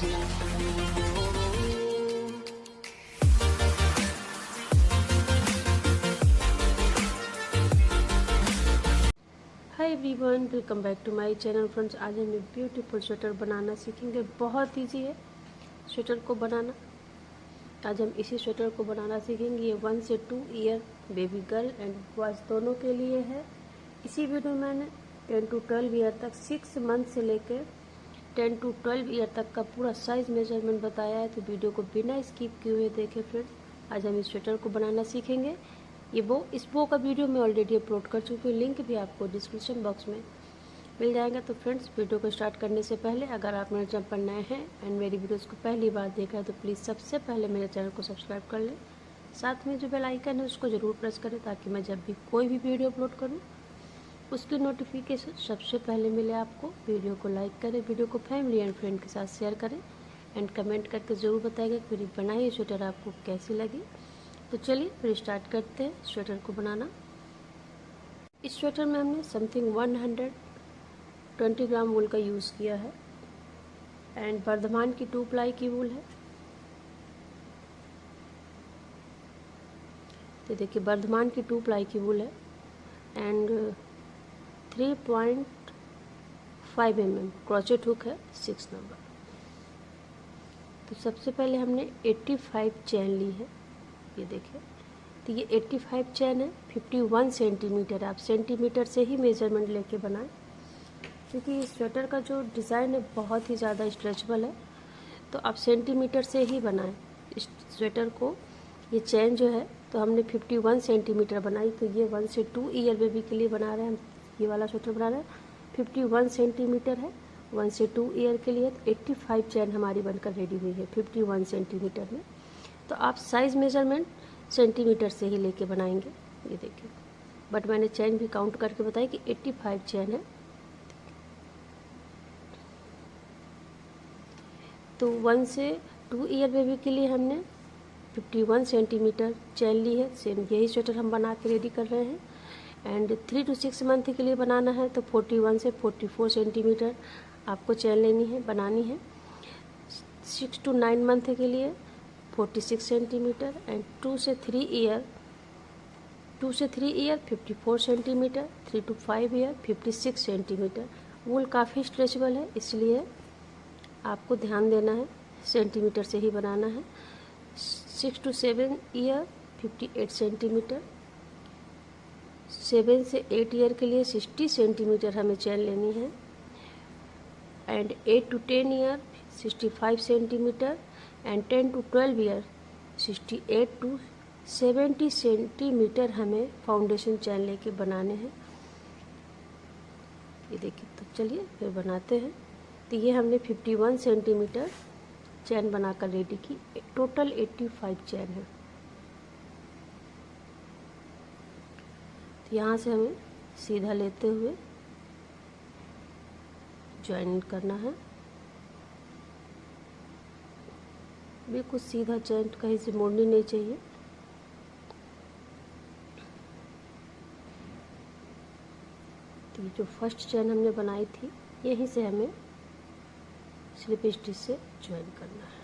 Hi everyone, welcome back to my channel. Friends, आज हम एक ब्यूटीफुल स्वेटर बनाना सीखेंगे। बहुत इजी है स्वेटर को बनाना। आज हम इसी स्वेटर को बनाना सीखेंगे। ये 1 से 2 year baby girl and boys दोनों के लिए है। इसी वीडियो में मैंने 10 to 12 ईयर तक, 6 मंथ से लेकर 10 to 12 ईयर तक का पूरा साइज़ मेजरमेंट बताया है। तो वीडियो को बिना स्किप किए हुए देखें फ्रेंड्स। आज हम इस स्वेटर को बनाना सीखेंगे। इस बो का वीडियो मैं ऑलरेडी अपलोड कर चुकी हूँ, लिंक भी आपको डिस्क्रिप्शन बॉक्स में मिल जाएगा। तो फ्रेंड्स, वीडियो को स्टार्ट करने से पहले अगर आप मेरे चैनल पर नए हैं एंड मेरी वीडियोस को पहली बार देख रहे हैं तो प्लीज़ सबसे पहले मेरे चैनल को सब्सक्राइब कर लें। साथ में जो बेल आइकन है उसको ज़रूर प्रेस करें ताकि मैं जब भी कोई भी वीडियो अपलोड करूँ उसकी नोटिफिकेशन सबसे पहले मिले आपको। वीडियो को लाइक करें, वीडियो को फैमिली एंड फ्रेंड के साथ शेयर करें एंड कमेंट करके ज़रूर बताइएगा कि मेरी बनाई हुई स्वेटर आपको कैसी लगी। तो चलिए फिर स्टार्ट करते हैं स्वेटर को बनाना। इस स्वेटर में हमने समथिंग 120 ग्राम वूल का यूज़ किया है एंड वर्धमान की 2 प्लाई की वूल है। तो देखिए, वर्धमान की 2 प्लाई की वूल है एंड 3.5 mm क्रॉचेट हुक है 6 नंबर। तो सबसे पहले हमने 85 चैन ली है। ये देखिए, तो ये 85 चैन है। 51 सेंटीमीटर, आप सेंटीमीटर से ही मेजरमेंट लेके बनाएं क्योंकि इस स्वेटर का जो डिज़ाइन है बहुत ही ज़्यादा स्ट्रेचबल है। तो आप सेंटीमीटर से ही बनाएं इस स्वेटर को। ये चैन जो है तो हमने 51 सेंटीमीटर बनाई। तो ये 1 से 2 ईयर बेबी के लिए बना रहे हैं हम, ये वाला स्वेटर बना रहे हैं। 51 सेंटीमीटर है 1 से 2 ईयर के लिए। तो 85 चैन हमारी बनकर रेडी हुई है 51 सेंटीमीटर में। तो आप साइज़ मेजरमेंट सेंटीमीटर से ही लेके बनाएंगे। ये देखिए, बट मैंने चैन भी काउंट करके बताया कि 85 चैन है। तो 1 से 2 ईयर बेबी के लिए हमने 51 सेंटीमीटर चैन ली है। सेम यही स्वेटर हम बना के रेडी कर रहे हैं। एंड 3 to 6 मंथ के लिए बनाना है तो 41 से 44 सेंटीमीटर आपको चैन लेनी है, बनानी है। 6 to 9 मंथ के लिए 46 सेंटीमीटर एंड 2 से 3 year 54 centimetre, 3 to 5 year 56 centimetre. Wool काफ़ी स्ट्रेचबल है इसलिए आपको ध्यान देना है, सेंटीमीटर से ही बनाना है। 6 to 7 ईयर 58 सेंटीमीटर, 7 से 8 ईयर के लिए 60 सेंटीमीटर हमें चैन लेनी है and 8 to 10 year 65 centimetre and 10 to 12 year 68 to 70 centimetre हमें फाउंडेशन चैन लेके बनाने हैं। ये देखिए, तो चलिए फिर बनाते हैं। तो ये हमने 51 सेंटीमीटर चैन बनाकर रेडी की। टोटल 85 चैन है। तो यहाँ से हमें सीधा लेते हुए ज्वाइन करना है। बिल्कुल सीधा चैन, कहीं से मोड़नी नहीं चाहिए। तो ये जो फर्स्ट चैन हमने बनाई थी यहीं से हमें स्लिप स्टिच से ज्वाइन करना है।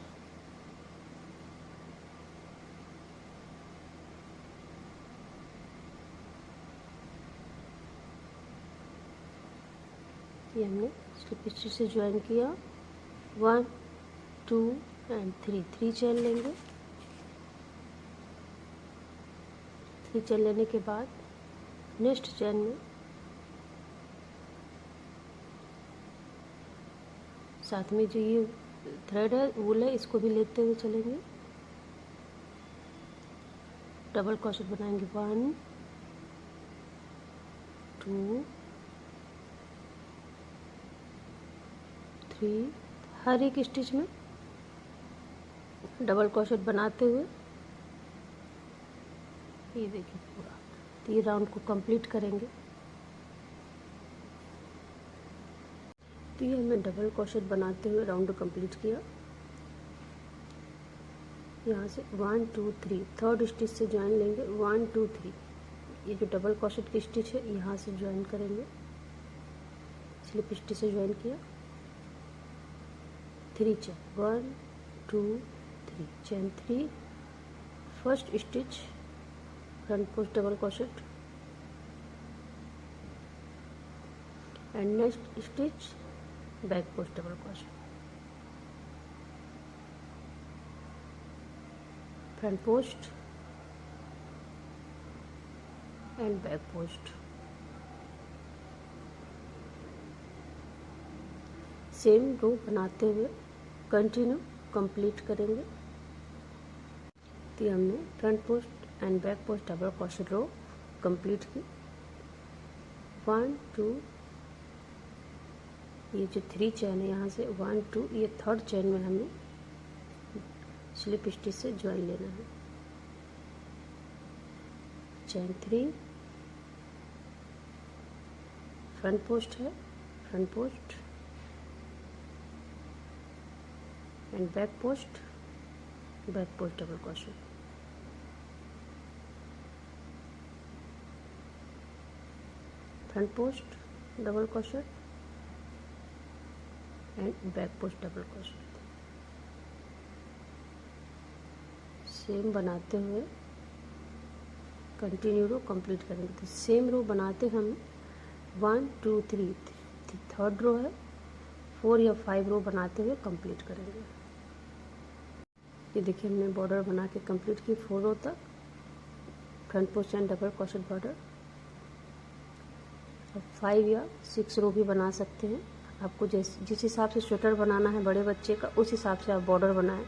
ये हमने स्लिप स्टिच से ज्वाइन किया। 1 2 एंड 3 चैन लेंगे। 3 चैन लेने के बाद नेक्स्ट चैन में साथ में जो ये थ्रेड है, वूल है, इसको भी लेते हुए चलेंगे। डबल क्रोशेट बनाएंगे 1 2 3। हर एक स्टिच में डबल क्रोशेट बनाते हुए ये देखिए पूरा, तो ये राउंड को कंप्लीट करेंगे। तो ये हमने डबल क्रोशेट बनाते हुए राउंड कंप्लीट किया। यहाँ से 1 2 3 थर्ड स्टिच से ज्वाइन लेंगे। 1 2 3 ये जो डबल क्रोशेट की स्टिच है यहाँ से ज्वाइन करेंगे। स्लिप स्टिच से ज्वाइन किया। 3 chain, 1 2 3, chain 3, first stitch front post double crochet and next stitch back post double crochet, front post and back post. Same row बनाते हुए कंटिन्यू कंप्लीट करेंगे। तो हमने front post and back post double crochet row complete की। 1 2, ये जो 3 chain है यहाँ से 1 2, ये थर्ड चेन में हमें स्लिप स्टिच से ज्वाइन लेना है। चेन 3, फ्रंट पोस्ट है, front post and back post double crochet, front post double crochet and back post double crochet. Same बनाते हुए कंटिन्यू रो कंप्लीट करेंगे। तो सेम रो बनाते हम 1 2 3, थर्ड रो है, 4 या 5 रो बनाते हुए कंप्लीट करेंगे। ये देखिए हमने बॉर्डर बना के कंप्लीट की 4 रो तक, front post and double crochet border. अब 5 या 6 रो भी बना सकते हैं, आपको जिस हिसाब से स्वेटर बनाना है बड़े बच्चे का उस हिसाब से आप बॉर्डर बनाएं।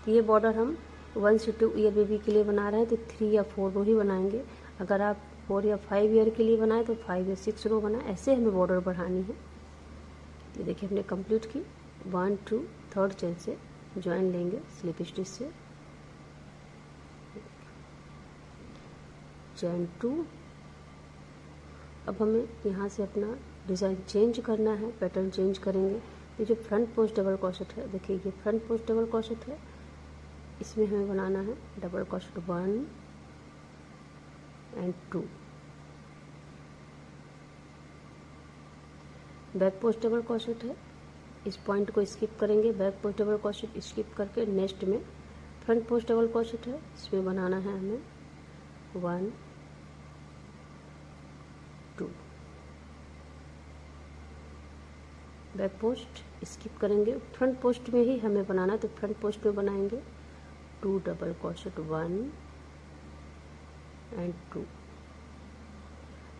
तो ये बॉर्डर हम 1 से 2 ईयर बेबी के लिए बना रहे हैं तो 3 या 4 रो ही बनाएंगे। अगर आप 4 या 5 ईयर के लिए बनाएं तो 5 या 6 रो बनाएं, ऐसे हमें बॉर्डर बढ़ानी है। ये देखिए हमने कंप्लीट की। 1 2, थर्ड चेन से ज्वाइन लेंगे स्लिप स्टिच से, चेन 2। अब हमें यहाँ से अपना डिज़ाइन चेंज करना है, पैटर्न चेंज करेंगे। ये जो फ्रंट पोस्ट डबल क्रोशेट है, देखिए ये फ्रंट पोस्ट डबल क्रोशेट है, इसमें हमें बनाना है double crochet 1 and 2। Back post double crochet है, इस पॉइंट को स्किप करेंगे, back post double crochet skip करके नेक्स्ट में फ्रंट पोस्ट डबल क्रोशेट है, इसमें बनाना है हमें 1 2। बैक पोस्ट स्किप करेंगे, फ्रंट पोस्ट में ही हमें बनाना है तो फ्रंट पोस्ट में बनाएंगे 2 डबल क्रोशेट 1 एंड 2।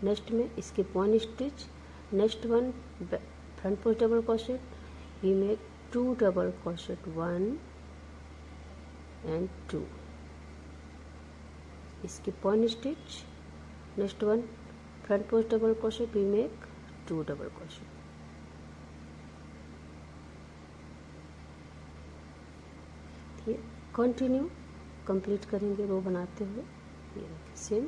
नेक्स्ट में skip 1 stitch, next one front post double crochet, we make 2 double crochet 1 and 2, skip 1 stitch, next one front post double crochet, we make 2 double crochet। ये continue complete करेंगे रो बनाते हुए। ये देखिए same,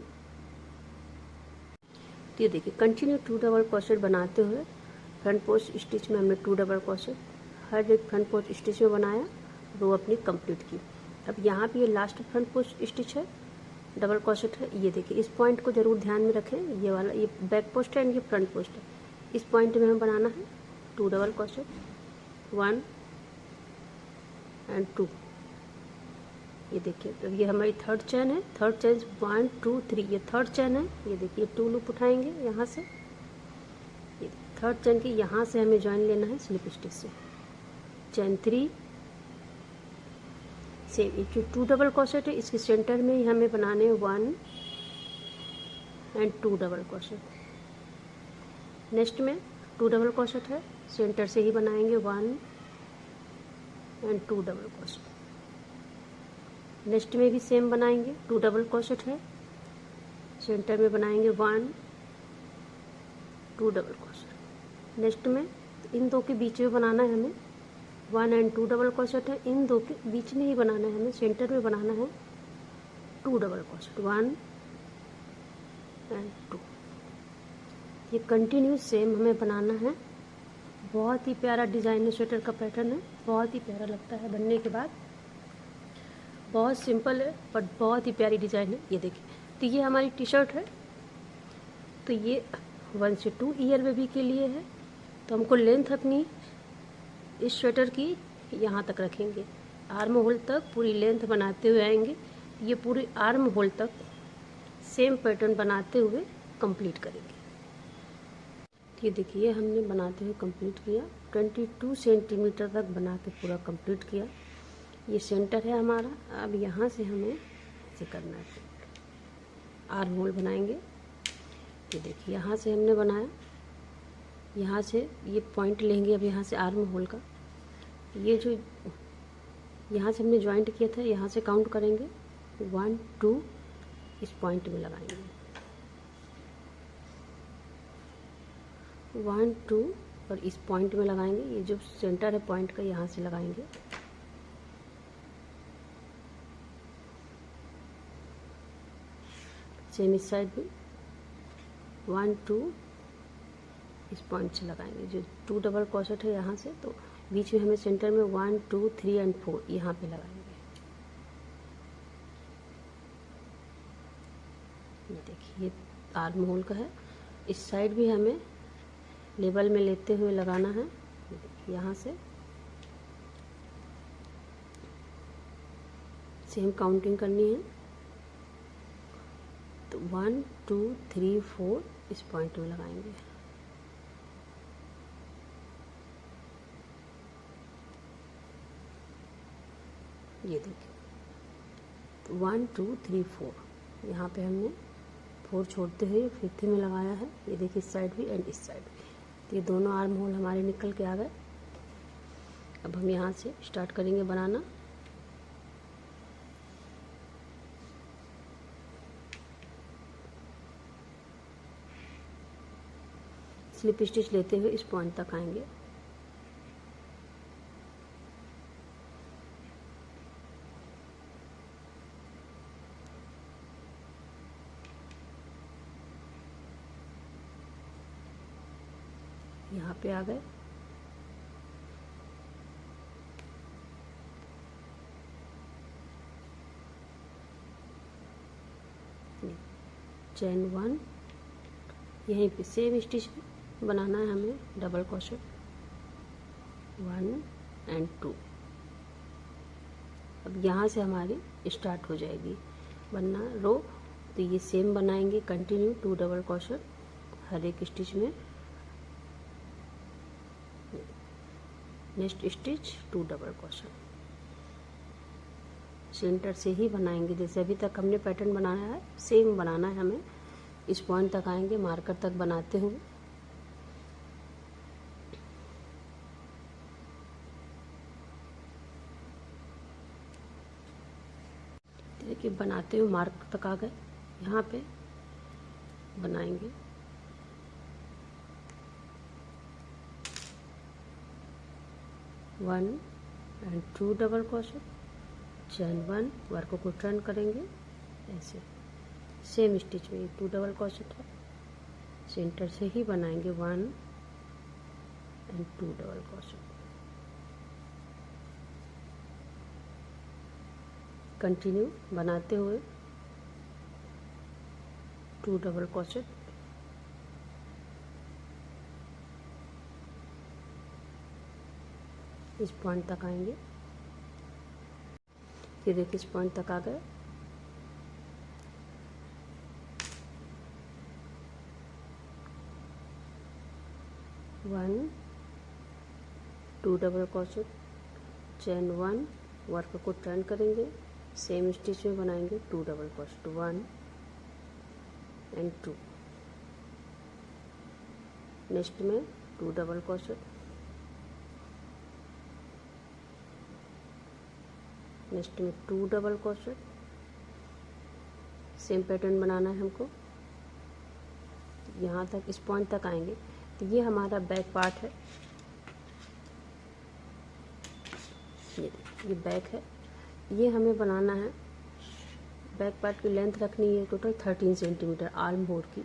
तो ये देखिए कंटिन्यू 2 डबल क्रोशेट बनाते हुए फ्रंट पोस्ट स्टिच में हमने 2 डबल क्रोशेट हर एक फ्रंट पोस्ट स्टिच में बनाया, रो अपनी कंप्लीट की। अब यहाँ पे ये लास्ट फ्रंट पोस्ट स्टिच है, डबल क्रोशेट है। ये देखिए इस पॉइंट को जरूर ध्यान में रखें, ये वाला ये बैक पोस्ट है एंड ये फ्रंट पोस्ट है। इस पॉइंट में हमें बनाना है 2 डबल क्रोशेट 1 एंड 2। ये देखिए तो ये हमारी थर्ड चेन है, थर्ड चेन 1 2 3, ये थर्ड चेन है। ये देखिए 2 लूप उठाएंगे यहाँ से, ये थर्ड चेन की यहाँ से हमें ज्वाइन लेना है स्लिप स्टिच से। चेन 3 सेम, जो 2 डबल क्रोशेट है इसके सेंटर में ही हमें बनाने 1 एंड 2 डबल क्रोशेट। नेक्स्ट में 2 डबल क्रोशेट है, सेंटर से ही बनाएंगे 1 एंड 2 डबल क्रोशेट। नेक्स्ट में भी सेम बनाएंगे, 2 डबल क्रोशेट है, सेंटर में बनाएंगे 1 2 डबल क्रोशेट। नेक्स्ट में इन दो के बीच में बनाना है हमें 1 एंड 2 डबल क्रोशेट है, इन दो के बीच में ही बनाना है हमें, सेंटर में बनाना है 2 डबल क्रोशेट 1 एंड 2। ये कंटिन्यू सेम हमें बनाना है। बहुत ही प्यारा डिज़ाइन स्वेटर का पैटर्न है, बहुत ही प्यारा लगता है बनने के बाद। बहुत सिंपल है बट बहुत ही प्यारी डिज़ाइन है। ये देखिए, तो ये हमारी टी शर्ट है, तो ये 1 से 2 ईयर बेबी के लिए है। तो हमको लेंथ अपनी इस स्वेटर की यहाँ तक रखेंगे, आर्म होल तक पूरी लेंथ बनाते हुए आएंगे। ये पूरी आर्म होल तक सेम पैटर्न बनाते हुए कंप्लीट करेंगे। ये देखिए हमने बनाते हुए कंप्लीट किया, 22 सेंटीमीटर तक बना के पूरा कंप्लीट किया। ये सेंटर है हमारा। अब यहाँ से हमें ऐसे करना है, आर्म होल बनाएंगे। ये देखिए यहाँ से हमने बनाया, यहाँ से ये पॉइंट लेंगे। अब यहाँ से आर्म होल का ये जो यहाँ से हमने जॉइंट किया था, यहाँ से काउंट करेंगे 1 2, इस पॉइंट में लगाएंगे 1 2 और इस पॉइंट में लगाएंगे। ये जो सेंटर है पॉइंट का, यहाँ से लगाएंगे। सेम इस साइड भी 1 2 इस पॉइंट से लगाएंगे। जो 2 डबल क्रोशेट है यहाँ से, तो बीच में हमें सेंटर में 1 2 3 और 4 यहाँ पे लगाएंगे। ये देखिए आर्म होल का है। इस साइड भी हमें लेवल में लेते हुए लगाना है। यहाँ से सेम काउंटिंग करनी है। तो 1 2 3 4 इस पॉइंट में लगाएंगे। ये देखिए 1 2 3 4 यहाँ पे हमने 4 छोड़ते हुए 5th में लगाया है। ये देखिए इस साइड भी एंड इस साइड भी। तो ये दोनों आर्म होल हमारे निकल के आ गए। अब हम यहाँ से स्टार्ट करेंगे बनाना। स्लिप स्टिच लेते हुए इस पॉइंट तक आएंगे। यहाँ पे आ गए। चेन 1, यहीं पे सेम स्टिच बनाना है हमें, डबल क्रोशेट 1 और 2। अब यहाँ से हमारी स्टार्ट हो जाएगी बनना रो। तो ये सेम बनाएंगे कंटिन्यू, 2 डबल क्रोशेट हर एक स्टिच में। Next stitch 2 double crochet centre से ही बनाएंगे। जैसे अभी तक हमने पैटर्न बनाया है, सेम बनाना है हमें। इस पॉइंट तक आएंगे मार्कर तक बनाते हुए। देखिए बनाते हुए मार्क तक आ गए। यहाँ पे बनाएंगे 1 और 2 डबल क्रोशेट, चेन 1, वर्क को टर्न करेंगे ऐसे। सेम स्टिच में 2 डबल क्रोशेट है, सेंटर से ही बनाएंगे 1 और 2 डबल क्रोशेट। कंटिन्यू बनाते हुए 2 डबल क्रोशेट, इस पॉइंट तक आएंगे। ये देखिए इस पॉइंट तक आ गए। One 2 double crochet, chain 1, work को टर्न करेंगे। सेम स्टिच में बनाएंगे 2 डबल क्रोशेट 1 और 2। नेक्स्ट में 2 डबल क्रोशेट, नेक्स्ट में 2 डबल क्रोशेट। सेम पैटर्न बनाना है हमको। यहाँ तक इस पॉइंट तक आएंगे। तो ये हमारा बैक पार्ट है। ये बैक है, ये हमें बनाना है। बैक पार्ट की लेंथ रखनी है टोटल 13 सेंटीमीटर। आर्म होल की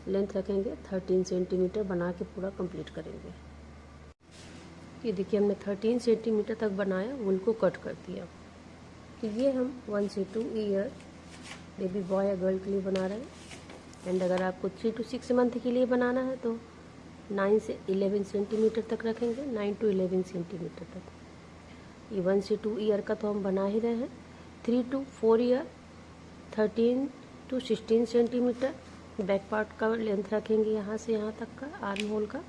लेंथ रखेंगे 13 सेंटीमीटर, बना के पूरा कंप्लीट करेंगे। ये देखिए हमने 13 सेंटीमीटर तक बनाया, वूल को कट कर दिया। तो ये हम 1 से 2 ईयर बेबी बॉय या गर्ल के लिए बना रहे हैं। एंड अगर आपको 3 to 6 मंथ के लिए बनाना है तो 9 से 11 सेंटीमीटर तक रखेंगे, 9 to 11 सेंटीमीटर तक। ये 1 से 2 ईयर का तो हम बना ही रहे हैं। 3 to 4 year 13 to 16 centimetre back part का लेंथ रखेंगे, यहाँ से यहाँ तक का आर्म होल का।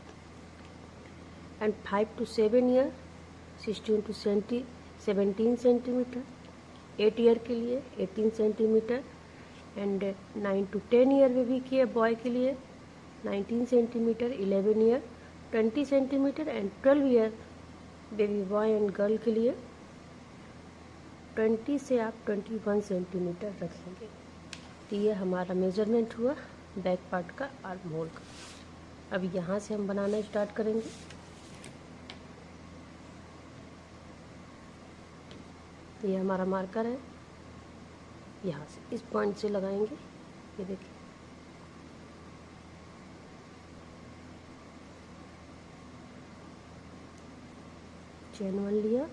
And 5 to 7 year 16 to 17 centimetre. 8 year के लिए 18 centimetre. And 9 to 10 year baby के बॉय के लिए 19 centimetre. 11 year 20 centimetre. And 12 year baby boy and girl के लिए 20 से आप 21 सेंटीमीटर रखेंगे। तो ये हमारा मेजरमेंट हुआ बैक पार्ट का आर्म होल का। अब यहाँ से हम बनाना स्टार्ट करेंगे। तो ये हमारा मार्कर है, यहाँ से इस पॉइंट से लगाएंगे। ये देखिए चेन 1 लिया,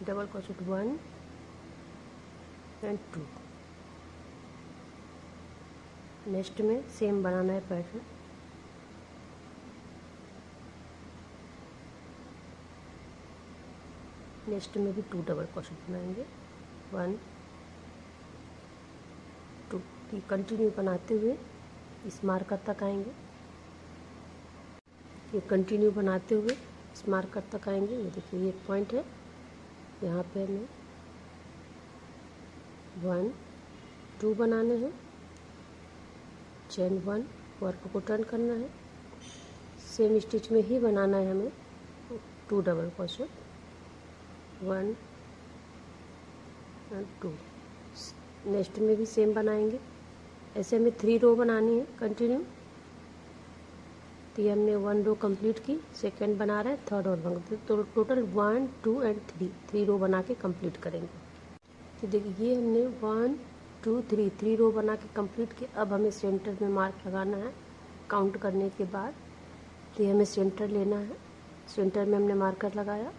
डबल क्रोशेट 1 एंड 2। नेक्स्ट में सेम बनाना है पैटर्न। नेक्स्ट में भी 2 डबल क्रोशेट बनाएंगे, 1 2। ये कंटिन्यू बनाते हुए इस मार्कर तक आएंगे। ये कंटिन्यू बनाते हुए इस मार्कर तक आएंगे। ये देखिए ये एक पॉइंट है, यहाँ पे हमें 1 2 बनाने हैं। चेन 1 वर्क को टर्न करना है। सेम स्टिच में ही बनाना है हमें 2 डबल क्रोशेट, 1 और 2। नेक्स्ट में भी सेम बनाएंगे। ऐसे हमें 3 रो बनानी है कंटिन्यू। तो ये हमने 1 रो कंप्लीट की, सेकंड बना रहे हैं, थर्ड और बन तो टोटल 1 2 एंड 3 रो बना के कंप्लीट करेंगे। तो देखिए ये हमने 1 2 3 रो बना के कंप्लीट किया। अब हमें सेंटर में मार्क लगाना है काउंट करने के बाद। तो ये हमें सेंटर लेना है। सेंटर में हमने मार्कर लगाया।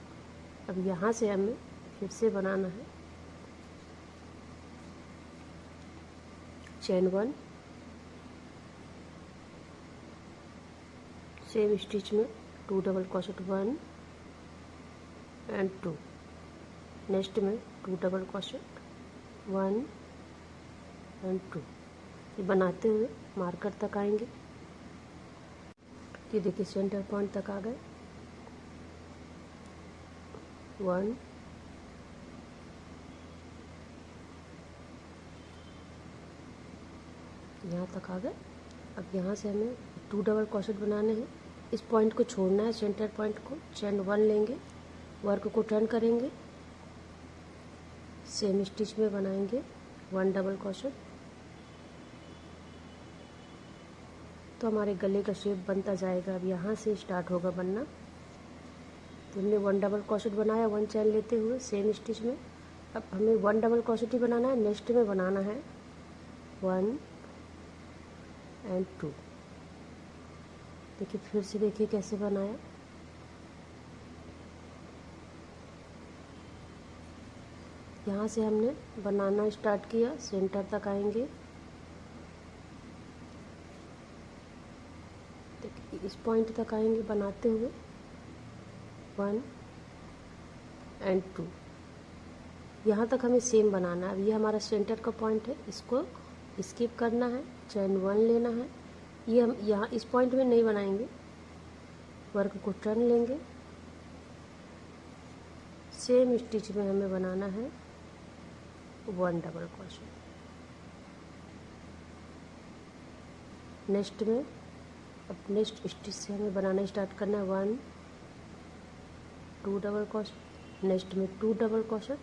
अब यहाँ से हमें फिर से बनाना है चेन 1, सेम स्टिच में 2 डबल क्रोशेट 1 एंड 2। नेक्स्ट में 2 डबल क्रोशेट 1 एंड 2। ये बनाते हुए मार्कर तक आएंगे। ये देखिए सेंटर पॉइंट तक आ गए, 1 यहाँ तक आ गए। अब यहाँ से हमें 2 डबल क्रोशेट बनाने हैं। इस पॉइंट को छोड़ना है, सेंटर पॉइंट को। चेन 1 लेंगे, वर्क को टर्न करेंगे, सेम स्टिच में बनाएंगे 1 डबल क्रोशेट। तो हमारे गले का शेप बनता जाएगा। अब यहाँ से स्टार्ट होगा बनना। तो हमने 1 डबल क्रोशेट बनाया 1 चेन लेते हुए सेम स्टिच में। अब हमें 1 डबल क्रोशेट ही बनाना है। नेक्स्ट में बनाना है 1 एंड 2। देखिए फिर से देखिए कैसे बनाया। यहाँ से हमने बनाना स्टार्ट किया, सेंटर तक आएंगे। देखिए इस पॉइंट तक आएंगे बनाते हुए 1 एंड 2। यहाँ तक हमें सेम बनाना है। अब ये हमारा सेंटर का पॉइंट है, इसको स्किप करना है। चेन 1 लेना है। ये हम यहाँ इस पॉइंट में नहीं बनाएंगे, वर्क को टर्न लेंगे। सेम स्टिच में हमें बनाना है 1 डबल क्रोशेट। नेक्स्ट में अब नेक्स्ट स्टिच से हमें बनाना स्टार्ट करना है 1 2 डबल क्रोशेट। नेक्स्ट में 2 डबल क्रोशेट।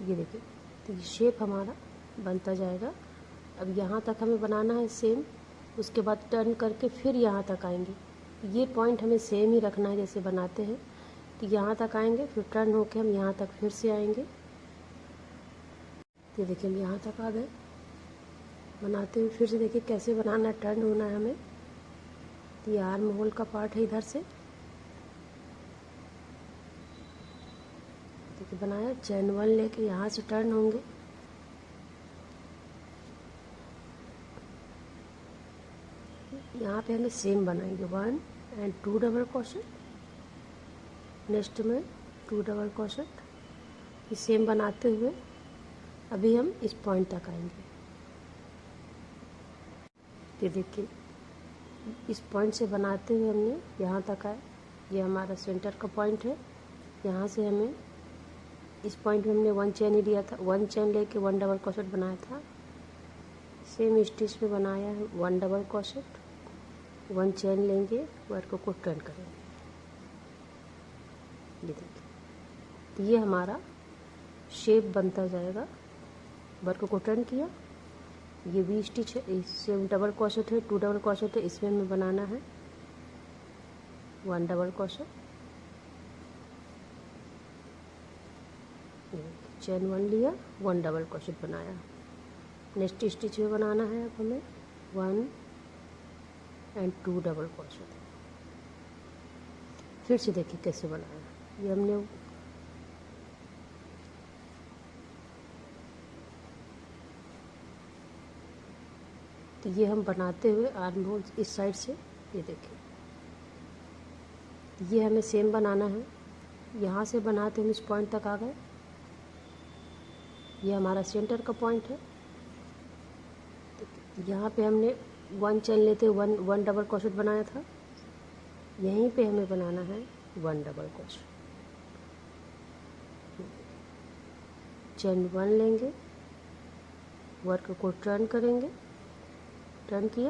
ये देखिए तो ये शेप हमारा बनता जाएगा। अब यहाँ तक हमें बनाना है सेम, उसके बाद टर्न करके फिर यहाँ तक आएंगे। ये पॉइंट हमें सेम ही रखना है जैसे बनाते हैं। तो यहाँ तक आएंगे, फिर टर्न होके हम यहाँ तक फिर से आएंगे। ये देखिए हम यहाँ तक आ गए। बनाते हुए फिर से देखिए कैसे बनाना है, टर्न होना है हमें। ये आर्म होल का पार्ट है इधर से। देखिए बनाया, चेन 1 लेके यहाँ से टर्न होंगे, यहाँ पे हमें सेम बनाएंगे 1 एंड 2 डबल क्रोशेट, नेक्स्ट में 2 डबल क्रोशेट। ये सेम बनाते हुए अभी हम इस पॉइंट तक आएंगे। ये देखिए इस पॉइंट से बनाते हुए हमने यहाँ तक आए, ये हमारा सेंटर का पॉइंट है। यहाँ से हमें इस पॉइंट में हमने 1 चेन ही लिया था, 1 चेन लेके 1 डबल क्रोशेट बनाया था। सेम स्टिच में बनाया है 1 डबल क्रोशेट, 1 चेन लेंगे, वर्क को टर्न करेंगे। ये देखिए तो ये हमारा शेप बनता जाएगा। वर्क को टर्न किया, ये वी स्टिच है, इससे डबल क्रोशेट है, 2 डबल क्रोशेट है, इसमें हमें बनाना है 1 डबल क्रोशेट। चेन 1 लिया, 1 डबल क्रोशेट बनाया। नेक्स्ट स्टिच में बनाना है अब हमें 1 एंड 2 डबल क्रोशेट। फिर से देखिए कैसे बनाया, ये हमने तो ये हम बनाते हुए आर्म होल इस साइड से, ये देखिए ये हमें सेम बनाना है। यहाँ से बनाते हम इस पॉइंट तक आ गए, ये हमारा सेंटर का पॉइंट है। यहाँ पे हमने 1 चेन लेते हुए 1 डबल क्रोशेट बनाया था, यहीं पे हमें बनाना है 1 डबल क्रोशेट। चेन 1 लेंगे, वर्क को टर्न करेंगे, टर्न किया।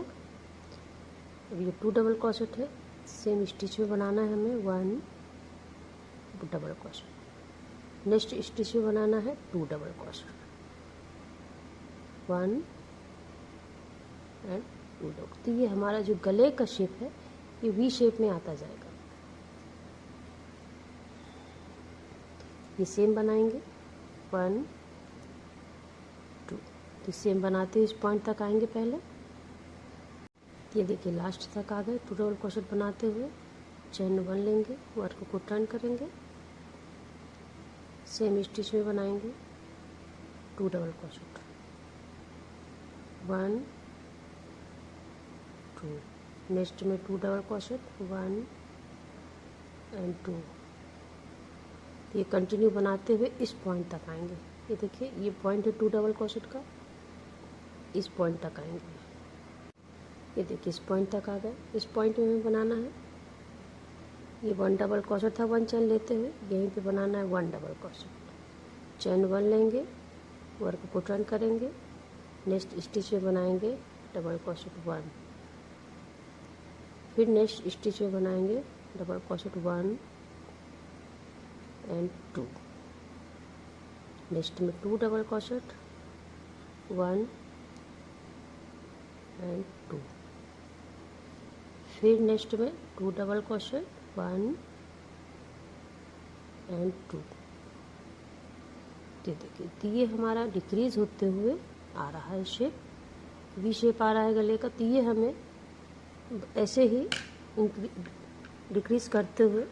अब ये 2 डबल क्रोशेट है, सेम स्टिच में बनाना है हमें 1 डबल क्रोशेट। नेक्स्ट स्टिच में बनाना है 2 डबल क्रोशेट, 1 एंड 2 डबल। तो ये हमारा जो गले का शेप है ये वी शेप में आता जाएगा। ये सेम बनाएंगे 1 2, तो सेम बनाते इस पॉइंट तक आएंगे पहले। ये देखिए लास्ट तक आ गए। 2 डबल क्रोशेट बनाते हुए चेन 1 लेंगे, वर्क को टर्न करेंगे, सेम स्टिच में बनाएंगे 2 डबल क्रोशेट, 1 2। नेक्स्ट में 2 डबल क्रोशेट 1 एंड 2। ये कंटिन्यू बनाते हुए इस पॉइंट तक आएंगे। ये देखिए ये पॉइंट है 2 डबल क्रोशेट का, इस पॉइंट तक आएंगे। ये देखिए इस पॉइंट तक आ गए। इस पॉइंट में हमें बनाना है, ये 1 डबल क्रोशेट था, 1 चेन लेते हुए यहीं पे बनाना है 1 डबल क्रोशेट। चेन 1 लेंगे, वर्क को टर्न करेंगे, नेक्स्ट स्टिच में बनाएंगे डबल क्रोशेट 1, फिर नेक्स्ट स्टिच में बनाएंगे डबल क्रोशेट 1 एंड 2। नेक्स्ट में 2 डबल क्रोशेट 1 एंड 2, फिर नेक्स्ट में 2 डबल क्रोशेट 1 एंड 2। देखिए तो ये हमारा डिक्रीज होते हुए आ रहा है शेप, वी शेप आ रहा है गले का। तो ये हमें ऐसे ही डिक्रीज करते हुए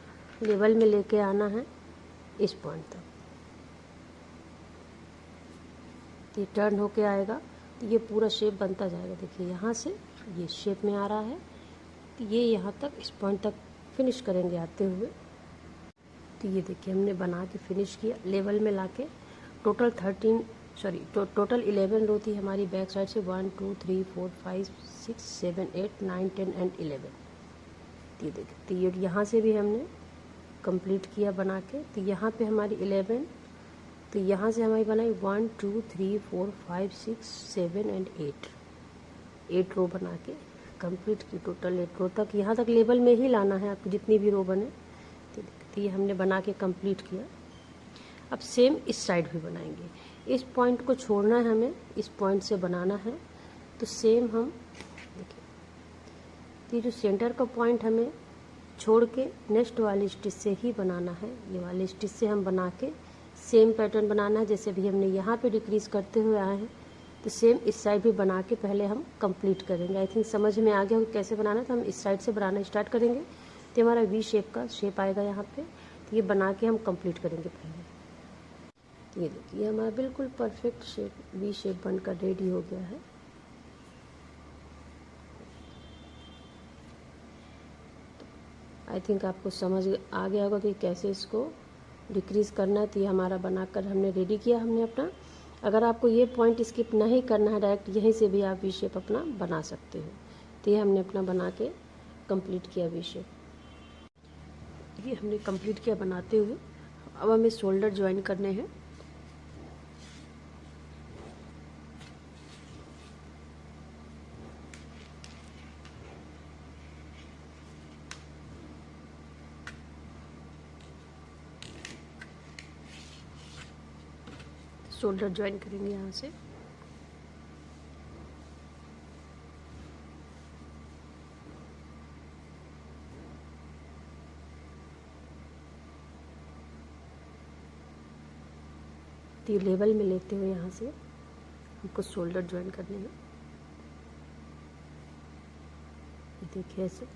लेवल में लेके आना है इस पॉइंट तक। ये टर्न होके आएगा तो ये पूरा शेप बनता जाएगा। देखिए यहाँ से ये शेप में आ रहा है, तो ये यहाँ तक इस पॉइंट तक फिनिश करेंगे आते हुए। तो ये देखिए हमने बना के फिनिश किया लेवल में लाके। टोटल 11 रो थी हमारी बैक साइड से, 1 2 3 4 5 6 7 8 9 10 एंड 11। ये देखिए तो ये यहाँ से भी हमने कंप्लीट किया बना के। तो यहाँ पे हमारी 11, तो यहाँ से हमारी बनाई 1 2 3 4 5 6 7 एंड 8 रो बना के कंप्लीट की। टोटल 8 रो तक, यहाँ तक लेवल में ही लाना है आपको जितनी भी रो बने। तो ये हमने बना के कंप्लीट किया। अब सेम इस साइड भी बनाएंगे। इस पॉइंट को छोड़ना है हमें, इस पॉइंट से बनाना है। तो सेम हम देखिए, ये जो सेंटर का पॉइंट हमें छोड़ के नेक्स्ट वाली स्टिच से ही बनाना है। ये वाली स्टिच से हम बना के सेम पैटर्न बनाना है जैसे भी हमने यहाँ पे डिक्रीज करते हुए आए हैं। तो सेम इस साइड भी बना के पहले हम कंप्लीट करेंगे। आई थिंक समझ में आ गया हो कैसे बनाना। तो हम इस साइड से बनाना स्टार्ट करेंगे। तो हमारा वी शेप का शेप आएगा यहाँ पे। तो ये बना के हम कंप्लीट करेंगे पहले। तो ये देखिए हमारा बिल्कुल परफेक्ट शेप वी शेप बनकर रेडी हो गया है। आई थिंक आपको समझ आ गया होगा कि कैसे इसको डिक्रीज़ करना है। तो ये हमारा बनाकर हमने रेडी किया हमने अपना। अगर आपको ये पॉइंट स्किप नहीं करना है, डायरेक्ट यहीं से भी आप वी शेप अपना बना सकते हो। तो ये हमने अपना बना के कंप्लीट किया वी शेप। ये हमने कंप्लीट किया बनाते हुए। अब हमें शोल्डर ज्वाइन करने हैं। शोल्डर ज्वाइन करेंगे यहाँ से। तो लेवल में लेते हुए यहाँ से हमको शोल्डर ज्वाइन करने हैं। देखिए ऐसे।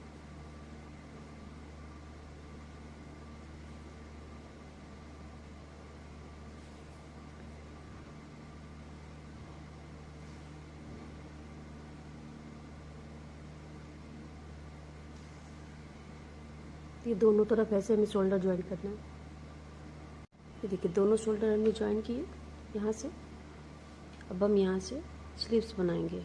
ये दोनों तरफ ऐसे हमें शोल्डर ज्वाइन करना है। ये देखिए दोनों शोल्डर हमने ज्वाइन किए यहाँ से। अब हम यहाँ से स्लीव्स बनाएंगे।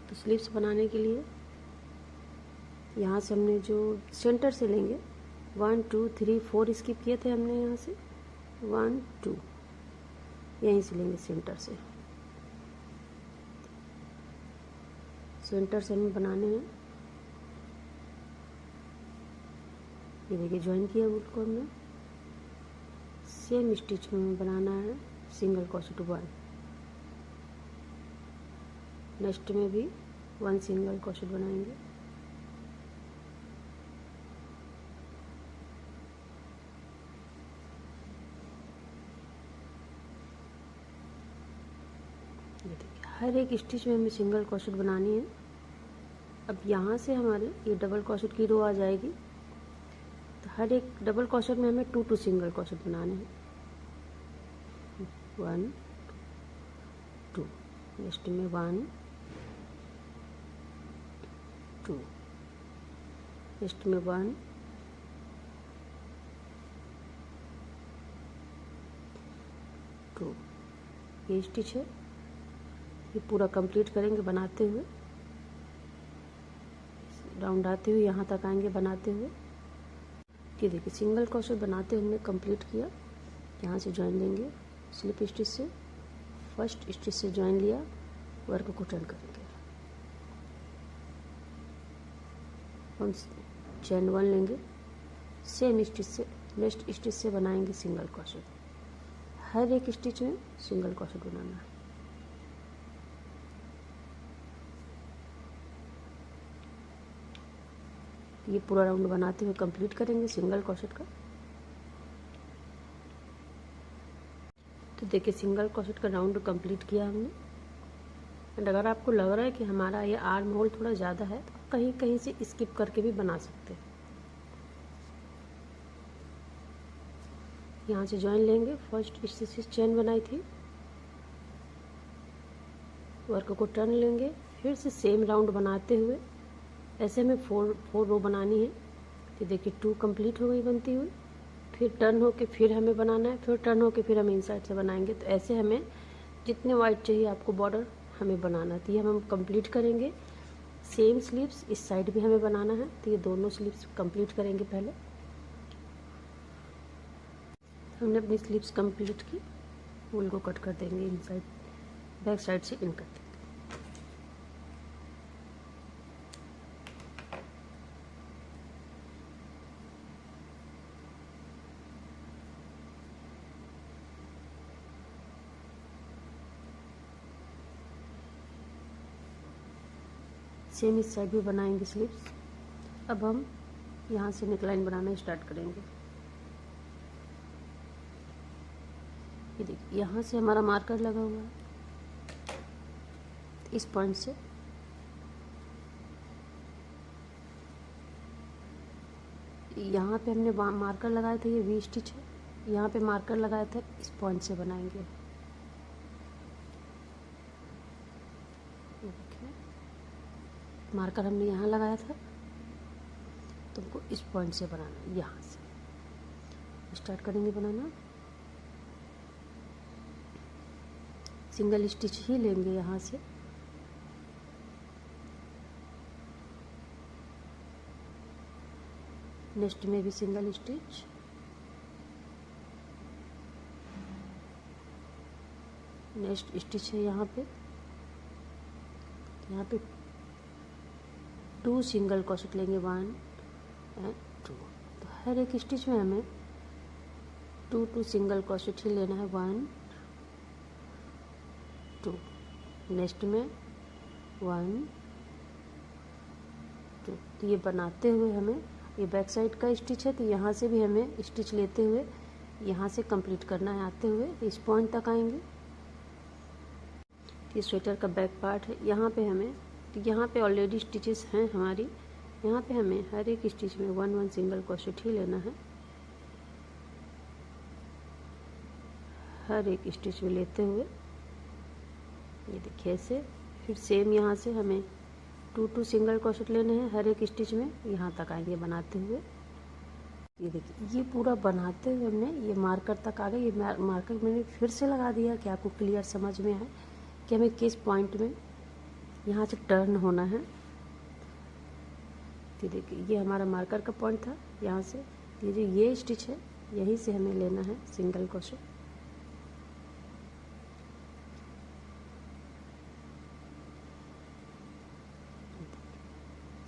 तो स्लीव्स बनाने के लिए यहाँ से हमने जो सेंटर से लेंगे 1 2 3 4 स्किप किए थे हमने। यहाँ से 1 2 यहीं से लेंगे सेंटर से। सेंटर से हमें बनाने हैं। ये देखिए ज्वाइन किया उसको हमने। सेम स्टिच में हमें बनाना है सिंगल क्रोशेट 1। नेक्स्ट में भी 1 सिंगल क्रोशेट बनाएंगे। ये देखिए हर एक स्टिच में हमें सिंगल क्रोशेट बनानी है। अब यहाँ से हमारे ये डबल क्रोशेट की रो आ जाएगी। तो हर एक डबल क्रोशेट में हमें 2 सिंगल क्रोशेट बनाने हैं। 1 2 नेक्स्ट में 1 2 नेक्स्ट में 1 2। ये स्टिच है, ये पूरा कंप्लीट करेंगे बनाते हुए। राउंड आते हुए यहाँ तक आएंगे बनाते हुए। ये देखिए सिंगल क्रोशेट बनाते हुए हमने कंप्लीट किया। यहाँ से ज्वाइन लेंगे स्लिप स्टिच से। फर्स्ट स्टिच से ज्वाइन लिया, वर्क को टर्न करेंगे। हम चैन 1 लेंगे, सेम स्टिच से नेक्स्ट स्टिच से बनाएंगे सिंगल क्रोशेट। हर एक स्टिच में सिंगल क्रोशेट बनाना है। ये पूरा राउंड बनाते हुए कंप्लीट करेंगे सिंगल क्रोशेट का। तो देखिए सिंगल क्रोशेट का राउंड कंप्लीट किया हमने। एंड अगर आपको लग रहा है कि हमारा ये आर्म होल थोड़ा ज़्यादा है तो कहीं कहीं से स्किप करके भी बना सकते हैं। यहाँ से ज्वाइन लेंगे, फर्स्ट स्टिच से चेन बनाई थी, वर्क को टर्न लेंगे, फिर से सेम राउंड बनाते हुए ऐसे हमें 4 रो बनानी है। तो देखिए 2 कंप्लीट हो गई बनती हुई। फिर टर्न होके फिर हमें बनाना है, फिर टर्न होके फिर हम इनसाइड से बनाएंगे। तो ऐसे हमें जितने वाइड चाहिए आपको बॉर्डर हमें बनाना है। तो ये हम कंप्लीट करेंगे। सेम स्लीव्स इस साइड भी हमें बनाना है। तो ये दोनों स्लीव्स कंप्लीट करेंगे पहले। हमने अपनी स्लीव्स कंप्लीट की, वूल को कट कर देंगे इनसाइड, बैक साइड से इन कर देंगे। सेम इस साइड भी बनाएंगे स्लीव्स। अब हम यहाँ से नेकलाइन बनाना स्टार्ट करेंगे। ये देखिए यहाँ से हमारा मार्कर लगा हुआ है, इस पॉइंट से यहाँ पे हमने मार्कर लगाए थे, ये वी स्टिच है। यहाँ पे मार्कर लगाया था, इस पॉइंट से बनाएंगे। मार्कर हमने यहाँ लगाया था, तुमको इस पॉइंट से बनाना, यहाँ से स्टार्ट करेंगे बनाना। सिंगल स्टिच ही लेंगे यहाँ से, नेक्स्ट में भी सिंगल स्टिच, नेक्स्ट स्टिच है यहाँ पे, यहाँ पे 2 सिंगल क्रोशेट लेंगे, 1 एंड 2। तो हर एक स्टिच में हमें 2 सिंगल क्रोशेट ही लेना है, 1 2। नेक्स्ट में 1 2। तो ये बनाते हुए हमें, ये बैक साइड का स्टिच है, तो यहाँ से भी हमें स्टिच लेते हुए यहाँ से कंप्लीट करना है आते हुए, इस पॉइंट तक आएंगे। ये स्वेटर का बैक पार्ट है, यहाँ पे हमें, तो यहाँ पे ऑलरेडी स्टिचेस हैं हमारी, यहाँ पे हमें हर एक स्टिच में 1 सिंगल क्रोशेट ही लेना है, हर एक स्टिच में लेते हुए, ये देखिए ऐसे। फिर सेम यहाँ से हमें 2 सिंगल क्रोशेट लेने हैं हर एक स्टिच में, यहाँ तक आएंगे बनाते हुए। ये देखिए ये पूरा बनाते हुए हमने ये मार्कर तक आ गए। ये मार्कर मैंने फिर से लगा दिया कि आपको क्लियर समझ में आए कि हमें किस पॉइंट में यहाँ से टर्न होना है। तो देखिए ये हमारा मार्कर का पॉइंट था, यहाँ से ये जो ये स्टिच है यहीं से हमें लेना है सिंगल क्रोशेट।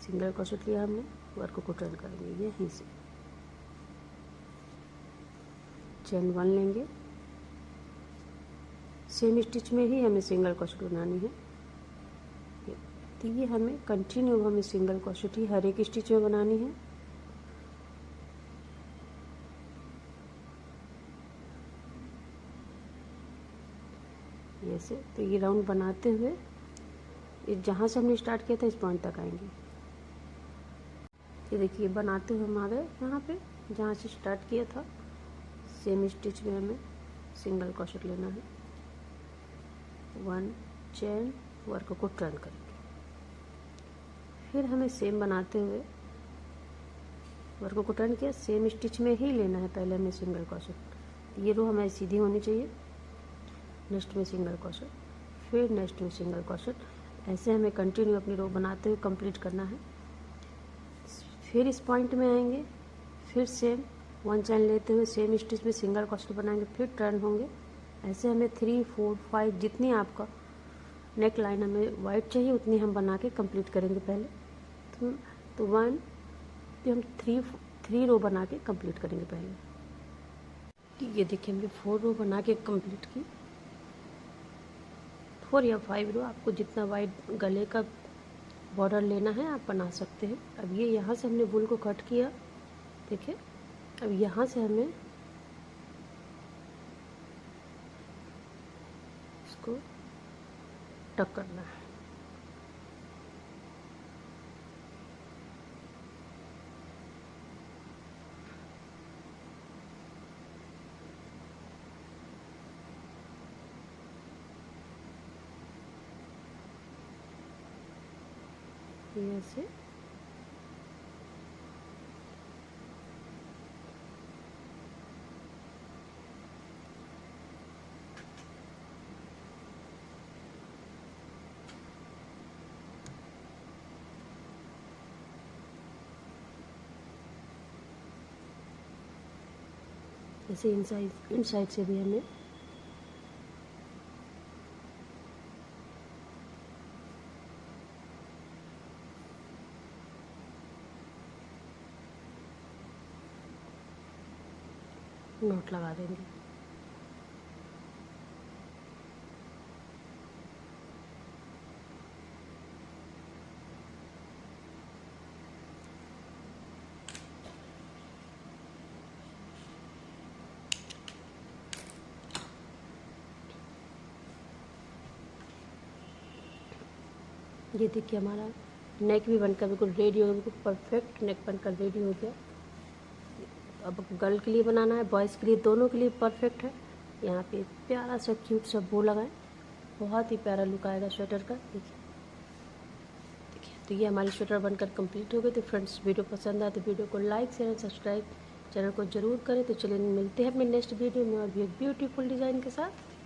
सिंगल क्रोशेट लिया हमने, वर्क को टर्न करेंगे यहीं से, चेन 1 लेंगे, सेम स्टिच में ही हमें सिंगल क्रोशेट बनानी है। तो ये हमें कंटिन्यू हमें सिंगल क्रोशेट ही हर एक स्टिच में बनानी है। ऐसे तो ये राउंड बनाते हुए जहाँ से हमने स्टार्ट किया था इस पॉइंट तक आएंगे। ये देखिए बनाते हुए हम आ गए यहाँ पे जहाँ से स्टार्ट किया था, सेम स्टिच में हमें सिंगल क्रोशेट लेना है, 1 चेन, वर्क को टर्न करेंगे। फिर हमें सेम बनाते हुए वर्क को टर्न किया, सेम स्टिच में ही लेना है पहले हमें सिंगल क्रोशेट। ये रो हमें सीधी होनी चाहिए, नेक्स्ट में सिंगल क्रोशेट, फिर नेक्स्ट में सिंगल क्रोशेट, ऐसे हमें कंटिन्यू अपनी रो बनाते हुए कंप्लीट करना है। फिर इस पॉइंट में आएंगे, फिर सेम 1 चैन लेते हुए सेम स्टिच में सिंगल क्रोशेट बनाएंगे, फिर टर्न होंगे। ऐसे हमें 3 4 5 जितनी आपका नेक लाइन हमें वाइट चाहिए उतनी हम बना के कंप्लीट करेंगे पहले। तो 1 फिर हम 3 रो बना के कंप्लीट करेंगे पहले। ये देखिए हमने 4 रो बना के कंप्लीट की, 4 या 5 रो, आपको जितना वाइड गले का बॉर्डर लेना है आप बना सकते हैं। अब ये यहाँ से हमने वूल को कट किया, देखिए अब यहाँ से हमें इसको टक करना है। ऐसे ऐसे इनसाइड से भी हमें नोट लगा देंगे। ये देखिए हमारा नेक भी बनकर बिल्कुल रेडी हो गया, बिल्कुल परफेक्ट नेक बनकर रेडी हो गया। अब गर्ल के लिए बनाना है, बॉयज़ के लिए, दोनों के लिए परफेक्ट है। यहाँ पे प्यारा सा क्यूट सा बो लगाएं, बहुत ही प्यारा लुक आएगा स्वेटर का। देखिए देखिए तो ये हमारी स्वेटर बनकर कंप्लीट हो गई। तो फ्रेंड्स वीडियो पसंद आए तो वीडियो को like share and subscribe channel को ज़रूर करें। तो चलिए मिलते हैं अपने नेक्स्ट वीडियो में और भी एक ब्यूटीफुल डिज़ाइन के साथ।